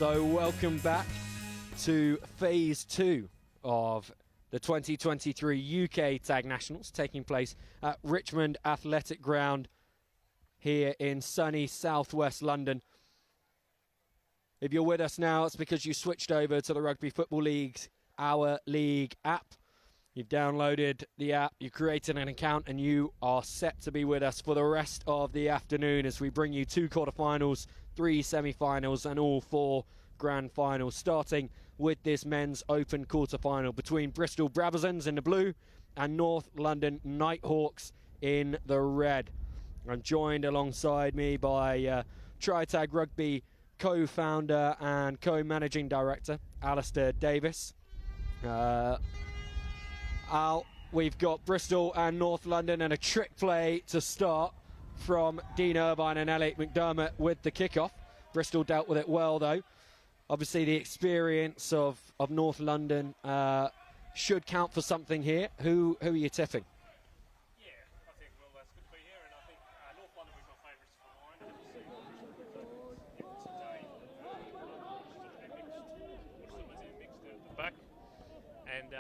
So welcome back to phase 2 of the 2023 UK Tag Nationals, taking place at Richmond Athletic Ground here in sunny southwest London. If you're with us now, it's because you switched over to the Rugby Football League's Our League app. You've downloaded the app, you created an account, and you are set to be with us for the rest of the afternoon as we bring you 2 quarterfinals, 3 semi-finals, and all 4 grand finals, starting with this men's open quarterfinal between Bristol BRABAZONS in the blue and North London NIGHTHAWKS in the red. I'm joined alongside me by Tag Rugby co-founder and co-managing director, Alistair Davis. Al, we've got Bristol and North London and a trick play to start from Dean Irvine and Elliot McDermott with the kickoff. Bristol dealt with it well though. Obviously the experience of North London should count for something here. Who are you tipping? Yeah, I think that's good to be here, and I think North London was my favourites for mine. Today, mixed at the back, and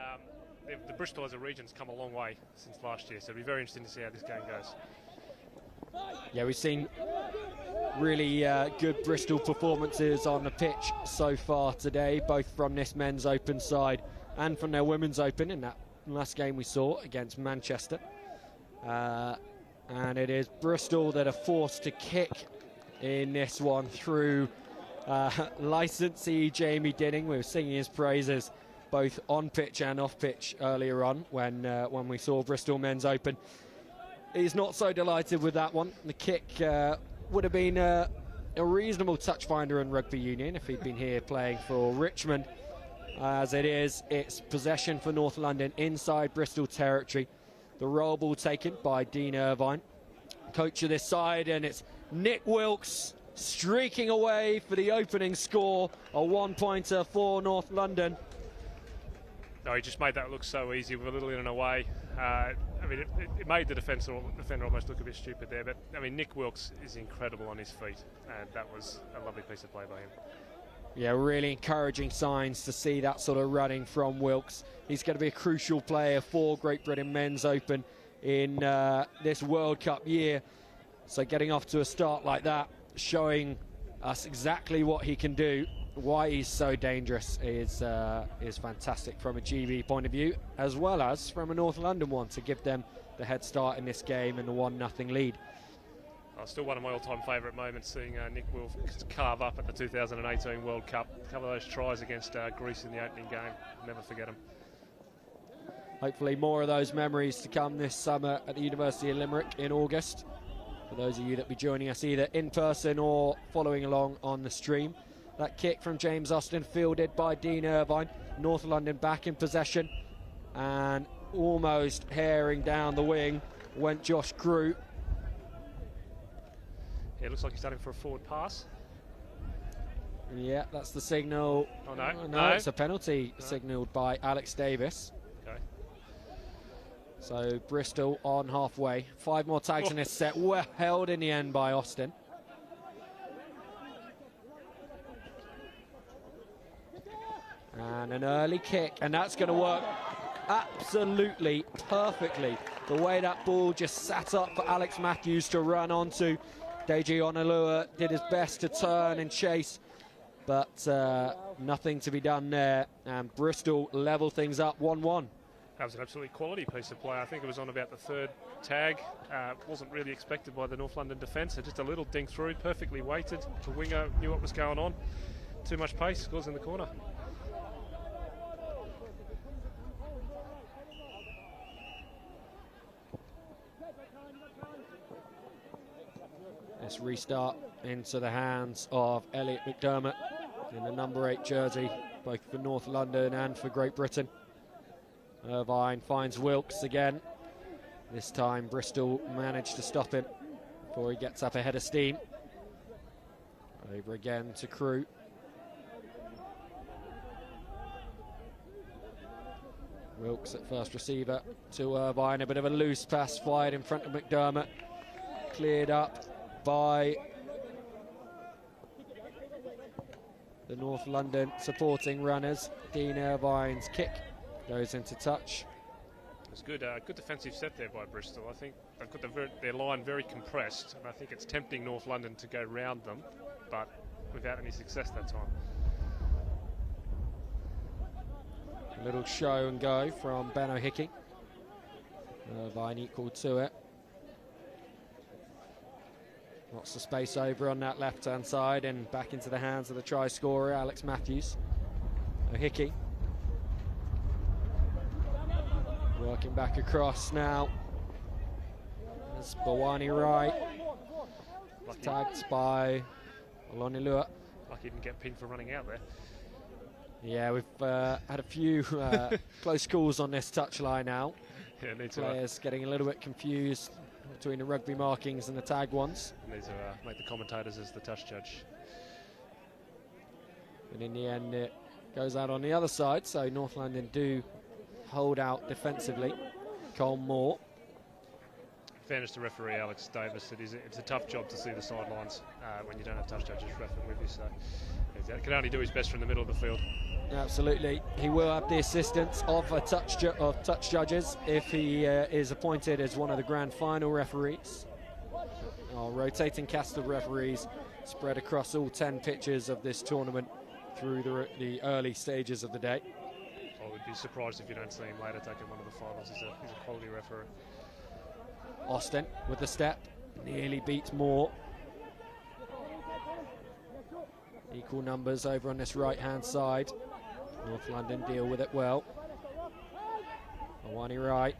the Bristol as a region's come a long way since last year, so it'll be very interesting to see how this game goes. Yeah, we've seen really good Bristol performances on the pitch so far today, both from this men's open side and from their women's open in that last game we saw against Manchester. And it is Bristol that are forced to kick in this one through licensee Jamie Dinning. We were singing his praises both on pitch and off pitch earlier on when we saw Bristol men's open. He's not so delighted with that one. The kick would have been a reasonable touch finder in rugby union if he'd been here playing for Richmond. As it is, it's possession for North London inside Bristol territory. The roll ball taken by Dean Irvine, coach of this side, and it's Nick Wilkes streaking away for the opening score, a 1-pointer for North London. No, he just made that look so easy with a little in and away. I mean, it made the defender almost look a bit stupid there, but I mean, Nick Wilkes is incredible on his feet, and that was a lovely piece of play by him. Yeah, really encouraging signs to see that sort of running from Wilkes. He's going to be a crucial player for Great Britain Men's Open in this World Cup year. So getting off to a start like that, showing us exactly what he can do, why he's so dangerous is fantastic from a GB point of view, as well as from a North London one, to give them the head start in this game and the 1-0 lead. Still one of my all-time favourite moments, seeing Nick Wilkes carve up at the 2018 World Cup. A couple of those tries against Greece in the opening game, never forget them. Hopefully more of those memories to come this summer at the University of Limerick in August. For those of you that will be joining us either in person or following along on the stream. That kick from James Austin, fielded by Dean Irvine. North London back in possession, and almost herring down the wing went Josh Crew. Yeah, it looks like he's starting for a forward pass. Yeah, that's the signal. Oh, no. No, it's a penalty signalled by Alex Davis. Okay. So Bristol on halfway. 5 more tags in this set. Well held in the end by Austin. And an early kick, and that's going to work absolutely perfectly. The way that ball just sat up for Alex Matthews to run onto. Deji Onolua did his best to turn and chase, but nothing to be done there. And Bristol level things up 1-1. That was an absolutely quality piece of play. I think it was on about the 3rd tag. Wasn't really expected by the North London defence. So just a little dink through, perfectly weighted. The winger knew what was going on. Too much pace, scores in the corner. This restart into the hands of Elliot McDermott in the number 8 jersey, both for North London and for Great Britain. Irvine finds Wilkes again. This time Bristol managed to stop him before he gets up ahead of steam. Over again to Crew. Wilkes at first receiver to Irvine. A bit of a loose pass fired in front of McDermott. Cleared up by the North London supporting runners. Dean Irvine's kick goes into touch. It was good, good defensive set there by Bristol. I think they've got their line very compressed, and I think it's tempting North London to go round them, but without any success that time. A little show and go from Ben O'Hickey. Irvine equal to it. Lots of space over on that left-hand side and back into the hands of the try scorer, Alex Matthews. O'Hickey working back across now. There's Bawani Wright. Tagged by Olonilua. Lucky he didn't get pinned for running out there. Yeah, we've had a few close calls on this touchline now. Yeah, Players getting a little bit confused between the rugby markings and the tag ones. Need to make the commentators as the touch judge. But in the end, it goes out on the other side, so North London do hold out defensively. Cole Moore. In fairness to referee Alex Davis, it's a tough job to see the sidelines when you don't have touch judges refereeing with you, so he can only do his best from the middle of the field. Absolutely. He will have the assistance of touch judges if he is appointed as one of the grand final referees. Our rotating cast of referees spread across all 10 pitches of this tournament through the early stages of the day. I would be surprised if you don't see him later taking one of the finals. He's a quality referee. Austin with the step, nearly beats Moore. Equal numbers over on this right-hand side. North London deal with it well. Awani Wright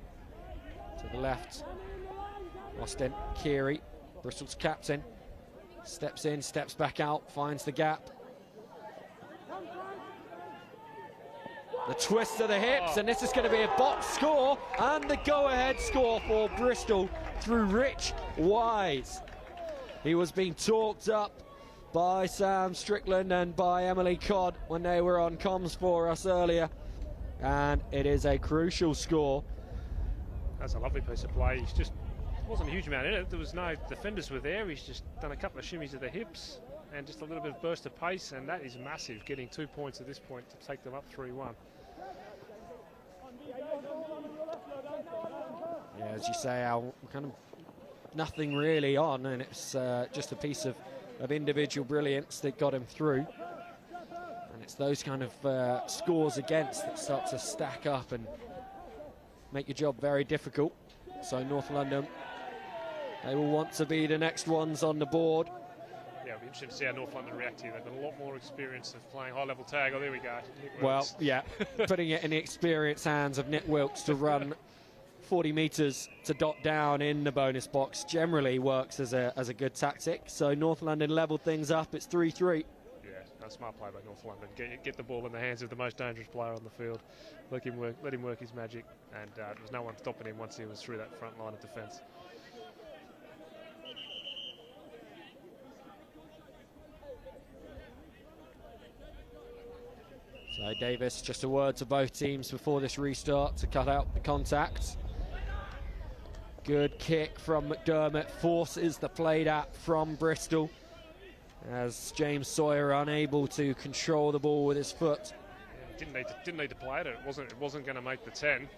to the left. Austin, Keary, Bristol's captain. Steps in, steps back out, finds the gap. The twist of the hips, and this is going to be a box score, and the go-ahead score for Bristol through Rich Wise. He was being talked up by Sam Strickland and by Emily Codd when they were on comms for us earlier, and it is a crucial score. That's a lovely piece of play. He's just wasn't a huge amount in it. There was no defenders were there. He's just done a couple of shimmies of the hips and just a little bit of burst of pace, and that is massive, getting 2 points at this point to take them up 3-1. Yeah, as you say, Al, kind of nothing really on, and it's just a piece of individual brilliance that got him through. And it's those kind of scores against that start to stack up and make your job very difficult. So North London, they will want to be the next ones on the board. Yeah, it'll be interesting to see how North London react here. They've got a lot more experience of playing high-level tag. Oh, there we go. Well, yeah, putting it in the experienced hands of Nick Wilkes to run 40 metres to dot down in the bonus box generally works as a good tactic. So North London levelled things up. It's 3-3. Yeah, a smart play by North London. Get the ball in the hands of the most dangerous player on the field. Let him work his magic, and there was no one stopping him once he was through that front line of defence. So Davis, just a word to both teams before this restart to cut out the contact. Good kick from McDermott, forces the played at from Bristol as James Sawyer unable to control the ball with his foot. Yeah, didn't need to play it. It wasn't going to make the 10.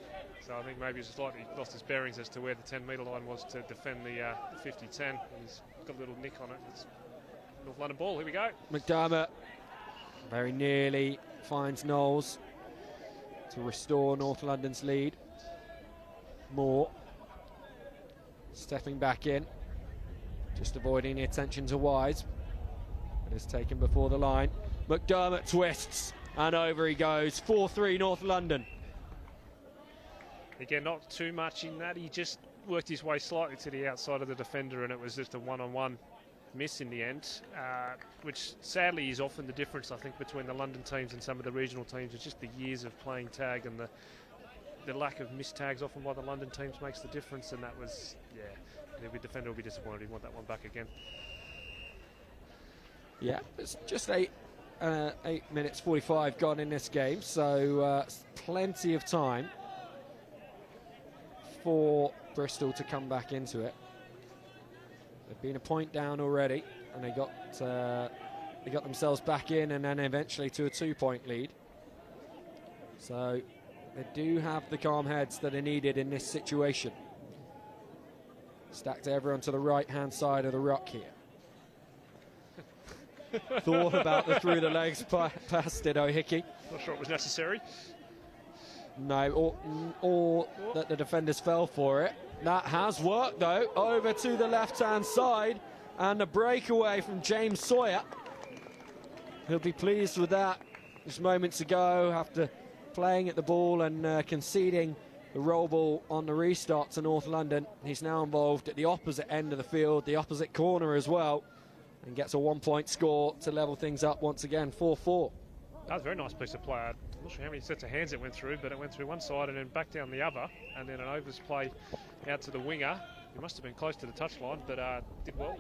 So I think maybe he's slightly lost his bearings as to where the 10-metre line was to defend the 50-10. He's got a little nick on it. It's North London ball. Here we go. McDermott very nearly finds Knowles to restore North London's lead. Moore stepping back in, just avoiding the attention to Wise, but is taken before the line. McDermott twists, and over he goes. 4-3 North London. Again, not too much in that. He just worked his way slightly to the outside of the defender, and it was just a one-on-one miss in the end, which sadly is often the difference, I think, between the London teams and some of the regional teams. It's just the years of playing tag and the lack of missed tags often by the London teams makes the difference, and that was, yeah, the defender will be disappointed. He'd want that one back again. Yeah, it's just 8 minutes 45 gone in this game, so plenty of time for Bristol to come back into it. They've been a point down already, and they got they got themselves back in and then eventually to a 2-point lead. So they do have the calm heads that are needed in this situation. Stacked everyone to the right-hand side of the ruck here. Thought about the through the legs pass, did O'Hickey. Not sure it was necessary. No, or that the defenders fell for it. That has worked though, over to the left-hand side, and a breakaway from James Sawyer. He'll be pleased with that. Just moments ago, after playing at the ball and conceding the roll ball on the restart to North London, he's now involved at the opposite end of the field, the opposite corner as well, and gets a 1-point score to level things up once again, 4-4. That was a very nice piece of play. I'm not sure how many sets of hands it went through, but it went through one side and then back down the other, and then an overs play out to the winger. He must have been close to the touchline, but did well.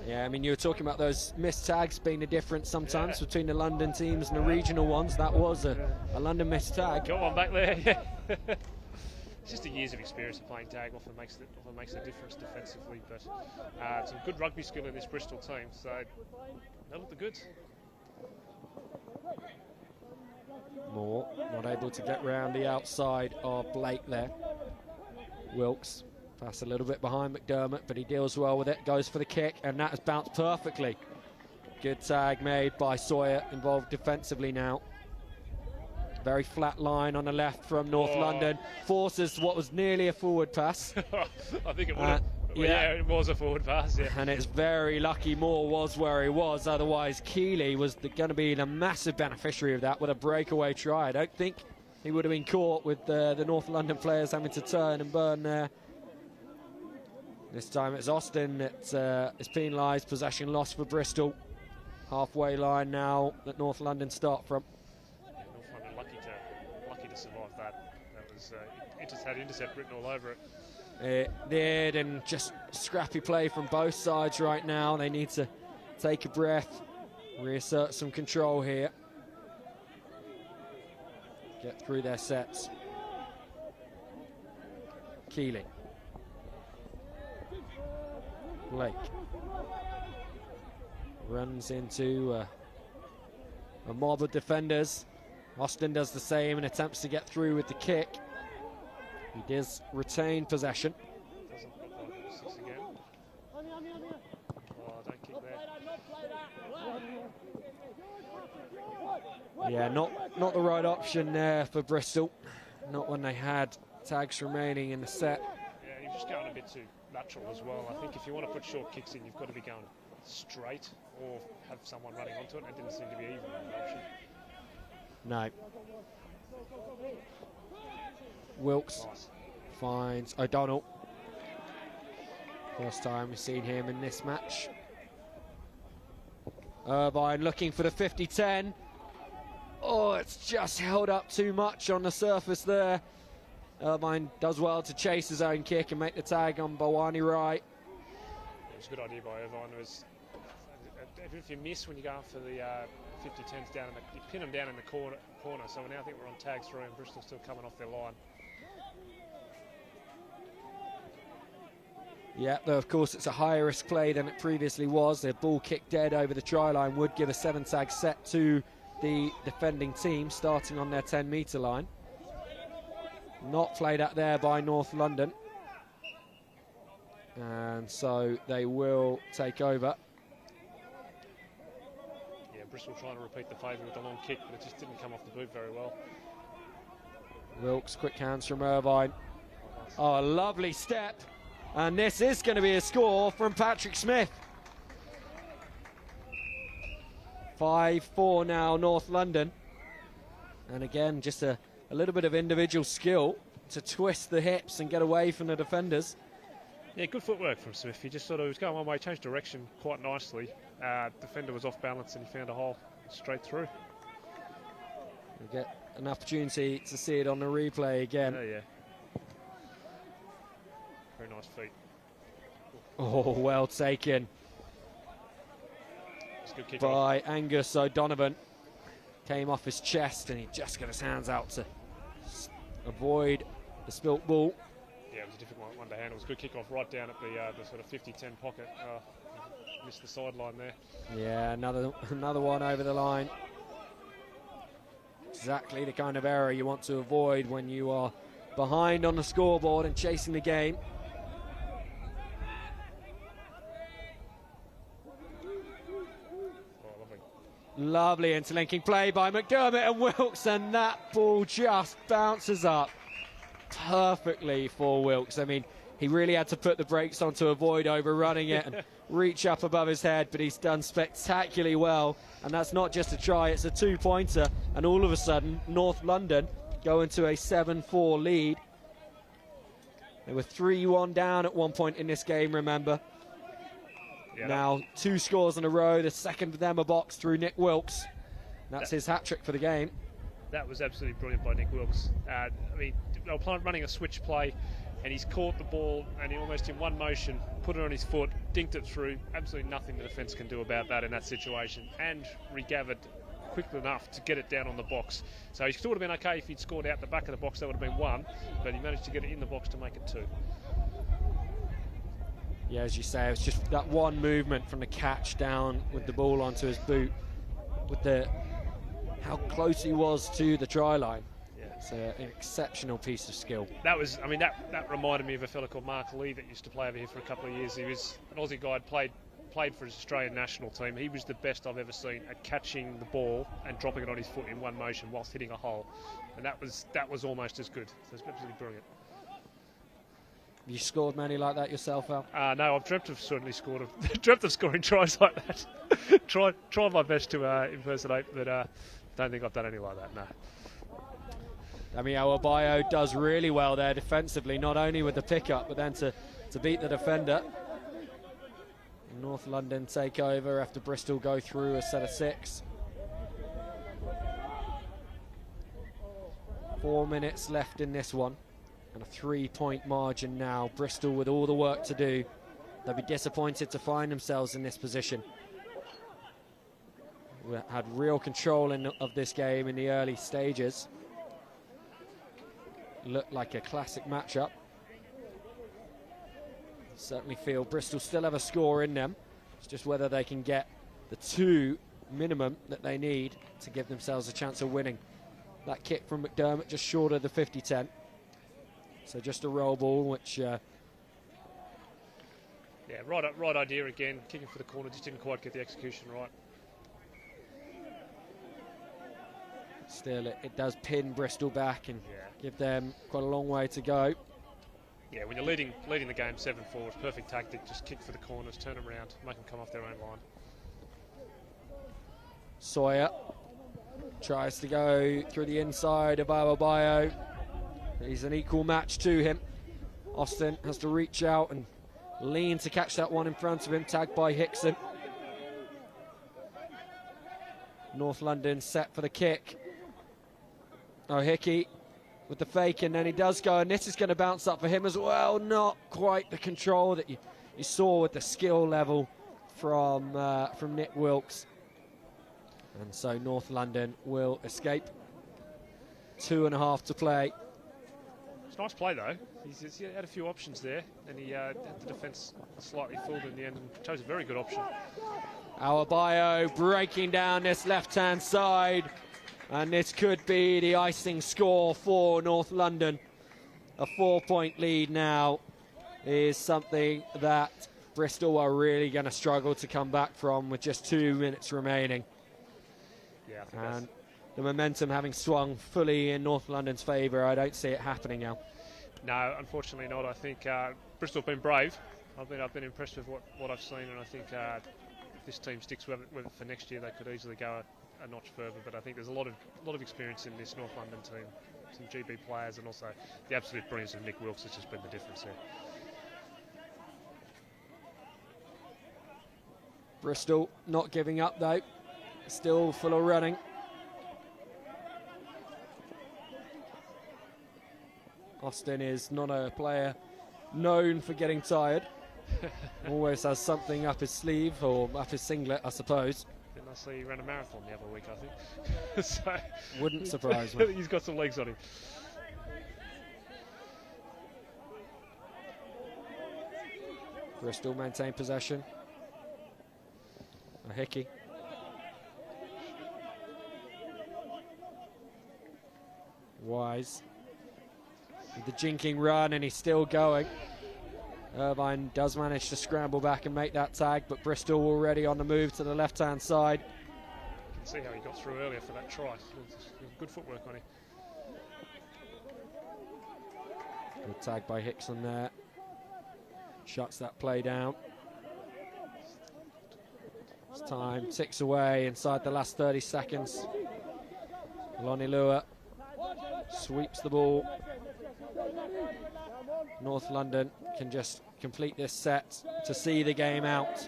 Yeah, I mean, you were talking about those missed tags being the difference sometimes between the London teams and the regional ones. That was a London missed tag. Got one back there, yeah. It's just the years of experience of playing tag often makes the difference defensively, but some good rugby skill in this Bristol team, so they look the goods. Moore not able to get round the outside of Blake there. Wilkes pass a little bit behind McDermott, but he deals well with it, goes for the kick, and that has bounced perfectly. Good tag made by Sawyer, involved defensively now. Very flat line on the left from North London, forces what was nearly a forward pass. I think it would have. Yeah, it was a forward pass, yeah. And it's very lucky Moore was where he was, otherwise Keeley was going to be the massive beneficiary of that with a breakaway try. I don't think he would have been caught with the North London players having to turn and burn there. This time it's Austin that is penalised, possession lost for Bristol. Halfway line now that North London start from. Yeah, North London lucky to survive that. That was it just had intercept written all over it. It did, and just scrappy play from both sides right now. They need to take a breath, reassert some control here, get through their sets. Keeling. Blake runs into a mob of defenders. Austin does the same and attempts to get through with the kick. He does retain possession. Doesn't look like it's six again. Oh, don't kick that. Yeah, not the right option there for Bristol. Not when they had tags remaining in the set. Yeah, you're just going a bit too natural as well. I think if you want to put short kicks in, you've got to be going straight or have someone running onto it. It didn't seem to be either option. No. Wilkes finds O'Donnell. First time we've seen him in this match. Irvine looking for the 50-10. Oh, it's just held up too much on the surface there. Irvine does well to chase his own kick and make the tag on Bawani Wright. It was a good idea by Irvine. If you miss when you go for the 50-10s down, you pin them down in the corner. So now I think we're on tag 3 and Bristol's still coming off their line. Yeah, though of course it's a higher risk play than it previously was. The ball kicked dead over the try line would give a 7-tag set to the defending team starting on their 10-metre line. Not played out there by North London. And so they will take over. Yeah, Bristol trying to repeat the favour with the long kick, but it just didn't come off the boot very well. Wilkes, quick hands from Irvine. Oh, a lovely step. And this is going to be a score from Patrick Smith. 5-4 now, North London. And again, just a little bit of individual skill to twist the hips and get away from the defenders. Yeah, good footwork from Smith. He just sort of was going one way, changed direction quite nicely. Defender was off balance and he found a hole straight through. We get an opportunity to see it on the replay again. Yeah. Very nice feet. Oh, well taken Good kick by Angus O'Donovan. Came off his chest and he just got his hands out to avoid the spilt ball. Yeah, it was a difficult one to handle. It was a good kick off right down at the sort of 50-10 pocket. missed the sideline there. Yeah, another one over the line. Exactly the kind of error you want to avoid when you are behind on the scoreboard and chasing the game. Lovely interlinking play by McDermott and Wilkes, and that ball just bounces up perfectly for Wilkes. I mean, he really had to put the brakes on to avoid overrunning it and reach up above his head, but he's done spectacularly well. And that's not just a try, it's a two-pointer. And all of a sudden, North London go into a 7-4 lead. They were 3-1 down at one point in this game, remember. Yeah, now, 2 scores in a row, the second of them a box through Nick Wilkes. That's his hat-trick for the game. That was absolutely brilliant by Nick Wilkes. I mean, they were running a switch play, and he's caught the ball, and he almost in one motion put it on his foot, dinked it through. Absolutely nothing the defence can do about that in that situation, and regathered quickly enough to get it down on the box. So he still would have been okay if he'd scored out the back of the box. That would have been 1, but he managed to get it in the box to make it 2. Yeah, as you say, it was just that one movement from the catch down with the ball onto his boot, with how close he was to the try line. Yeah. It's an exceptional piece of skill. That was, I mean, that reminded me of a fella called Mark Lee that used to play over here for a couple of years. He was an Aussie guy, played for his Australian national team. He was the best I've ever seen at catching the ball and dropping it on his foot in one motion whilst hitting a hole, and that was almost as good. So it's absolutely brilliant. You scored many like that yourself, Al? No, I've dreamt of certainly scored. Dreamt of scoring tries like that. tried my best to impersonate, but don't think I've done any like that. No. Damiao Abayo does really well there defensively, not only with the pickup, but then to beat the defender. North London take over after Bristol go through a set of 6. 4 minutes left in this one. And a 3-point margin now. Bristol with all the work to do. They'll be disappointed to find themselves in this position. We had real control of this game in the early stages. Looked like a classic matchup. Certainly feel Bristol still have a score in them. It's just whether they can get the 2 minimum that they need to give themselves a chance of winning. That kick from McDermott just short of the 50-10. So just a roll ball, which... right idea again. Kicking for the corner, just didn't quite get the execution right. Still, it does pin Bristol back and give them quite a long way to go. Yeah, when you're leading the game 7-4, it's perfect tactic. Just kick for the corners, turn them around, make them come off their own line. Sawyer tries to go through the inside of Abayo. He's an equal match to him. Austin has to reach out and lean to catch that one in front of him, tagged by Hickson. North London set for the kick. Oh, Hickey with the fake, and then he does go, and this is going to bounce up for him as well. Not quite the control that you saw with the skill level from Nick Wilkes. And so North London will escape. 2.5 to play. It's a nice play though. He had a few options there, and he had the defence slightly fooled in the end and chose a very good option. Abayo breaking down this left-hand side, and this could be the icing score for North London. A 4-point lead now is something that Bristol are really going to struggle to come back from with just 2 minutes remaining. Yeah, I think and the momentum having swung fully in North London's favour, I don't see it happening now. No, unfortunately not. I think Bristol have been brave. I've been impressed with what I've seen, and I think if this team sticks with it for next year, they could easily go a notch further. But I think there's a lot of experience in this North London team, some GB players, and also the absolute brilliance of Nick Wilkes has just been the difference there. Bristol not giving up though, still full of running. Austin is not a player known for getting tired. Always has something up his sleeve, or up his singlet, I suppose. Didn't I see he ran a marathon the other week, I think? So wouldn't surprise me. He's got some legs on him. Bristol maintain possession. A Hickey. Wise with the jinking run, and he's still going. Irvine does manage to scramble back and make that tag, but Bristol already on the move to the left-hand side. You can see how he got through earlier for that try. Good footwork on him. Good tag by Hickson there. Shuts that play down. As time ticks away inside the last 30 seconds. Lonnie Lua sweeps the ball. North London can just complete this set to see the game out.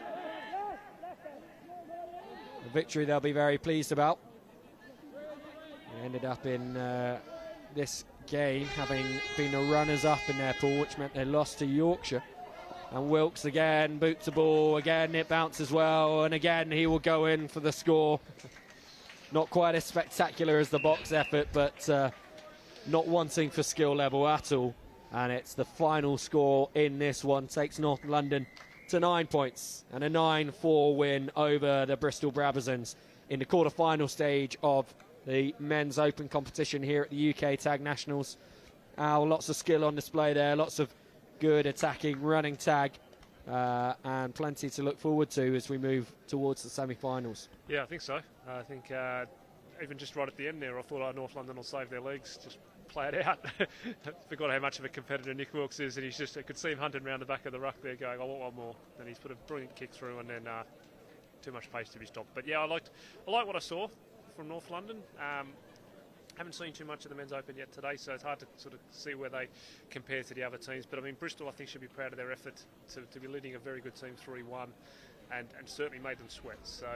A victory they'll be very pleased about. They ended up in this game having been the runners-up in their pool, which meant they lost to Yorkshire. And Wilkes again boots the ball, again it bounces well, and again he will go in for the score. Not quite as spectacular as the box effort, but not wanting for skill level at all. And it's the final score in this one, takes North London to 9 points and a 9-4 win over the Bristol Brabazons in the quarter-final stage of the men's open competition here at the UK Tag Nationals. Lots of skill on display there, lots of good attacking, running tag, and plenty to look forward to as we move towards the semi-finals. Yeah, I think so. I think even just right at the end there, I thought North London will save their legs, just play it out. Forgot how much of a competitor Nick Wilkes is, and I could see him hunting around the back of the ruck there going, I want one more. And he's put a brilliant kick through, and then too much pace to be stopped. But yeah, I like what I saw from North London. Haven't seen too much of the men's open yet today, so it's hard to sort of see where they compare to the other teams. But I mean, Bristol, I think, should be proud of their effort to be leading a very good team 3-1, and certainly made them sweat. So